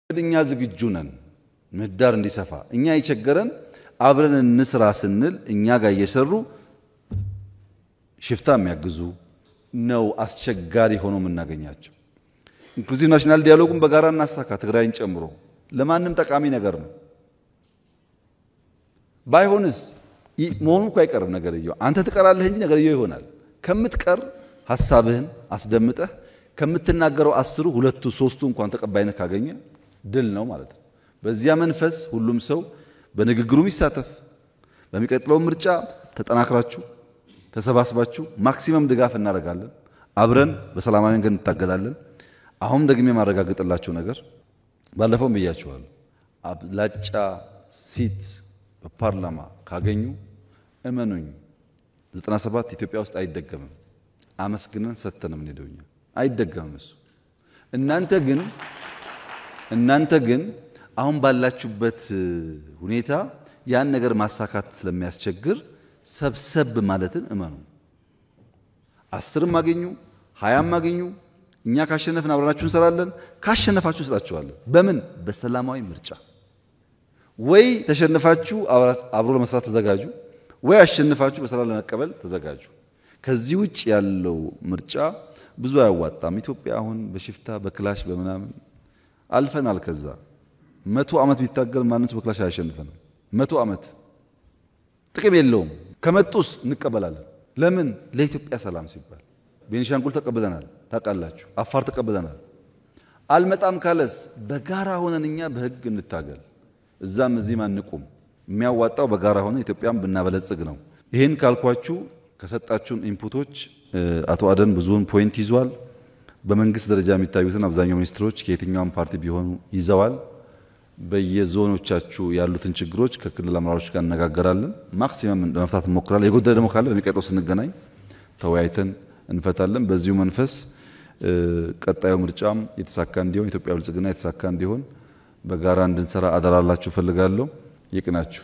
እኛ ዝግጁ ነን ምህዳር እንዲሰፋ እኛ ይቸገረን አብረን እንስራ ስንል እኛ ጋር እየሰሩ ሽፍታ የሚያግዙ ነው አስቸጋሪ ሆኖ የምናገኛቸው ኢንክሉሲቭ ናሽናል ዲያሎጉን በጋራ እናሳካ ትግራይን ጨምሮ ለማንም ጠቃሚ ነገር ነው ባይሆንስ መሆኑ እኮ አይቀርም ነገርየው አንተ ትቀራለህ እንጂ ነገርየው ይሆናል ከምትቀር ሐሳብህን አስደምጠህ ከምትናገረው 10 2 3 እንኳን ተቀባይነት ካገኘ ድል ነው ማለት ነው በዚያ መንፈስ ሁሉም ሰው በንግግሩ ይሳተፍ በሚቀጥለው ምርጫ ተጠናክራችሁ ተሰባስባችሁ ማክሲመም ድጋፍ እናደርጋለን አብረን በሰላማዊ መንገድ እንታገላለን አሁን ደግሜ ማረጋግጥላችሁ ነገር ባለፈው ብያችኋል አብላጫ ሲት በፓርላማ ካገኙ እመኑኝ 97 ኢትዮጵያ ውስጥ አይደገምም አመስግነን ሰተንም እንደውኛ አይደገምም እሱ እናንተ ግን አሁን ባላችሁበት ሁኔታ ያን ነገር ማሳካት ስለሚያስቸግር ሰብሰብ ማለትን እመኑ 10 ማገኙ 20 ማገኙ እኛ ካሸነፍን አብራናችሁ እንሰራለን ካሸነፋችሁ እንሰጣችኋለን በምን በሰላማዊ ምርጫ ወይ ተሸነፋችሁ አብሮ ለመስራት ተዘጋጁ ወይ አሸነፋችሁ በሰላም ለመቀበል ተዘጋጁ ከዚህ ውጭ ያለው ምርጫ ብዙ አያዋጣም ኢትዮጵያ አሁን በሽፍታ በክላሽ በመናምን አልፈናል ከዛ 100 ዓመት ቢታገል ማንንም በክላሽ አያሸንፈንም 100 ዓመት ጥቅም የለውም ከመጡስ እንቀበላለን ለምን ለኢትዮጵያ ሰላም ሲባል ቤኒሻንጉል ተቀበለናል ታቃላችሁ አፋር ተቀበለናል አልመጣም ካለስ በጋራ ሆነንኛ በህግ እንታገል እዛም እዚህም አንቁም የሚያዋጣው በጋራ ሆነ ኢትዮጵያን ብናበለጽግ ነው ይሄን ካልኳችሁ ከሰጣችሁን ኢንፑቶች አቶ አደን ብዙውን ፖይንት ይዟል በመንግስት ደረጃ የሚታዩትን አብዛኛው ሚኒስትሮች ከየትኛውም ፓርቲ ቢሆኑ ይዘዋል በየዞኖቻችሁ ያሉትን ችግሮች ከክልል አመራሮች ጋር እንነጋገራለን ማክሲመም ለመፍታት እንሞክራለን የጎደለ ደግሞ ካለ በሚቀጥለው ስንገናኝ ተወያይተን እንፈታለን በዚሁ መንፈስ ቀጣዩ ምርጫም የተሳካ እንዲሆን ኢትዮጵያ ብልጽግና የተሳካ እንዲሆን በጋራ እንድንሰራ አደራላችሁ ፈልጋለሁ ይቅናችሁ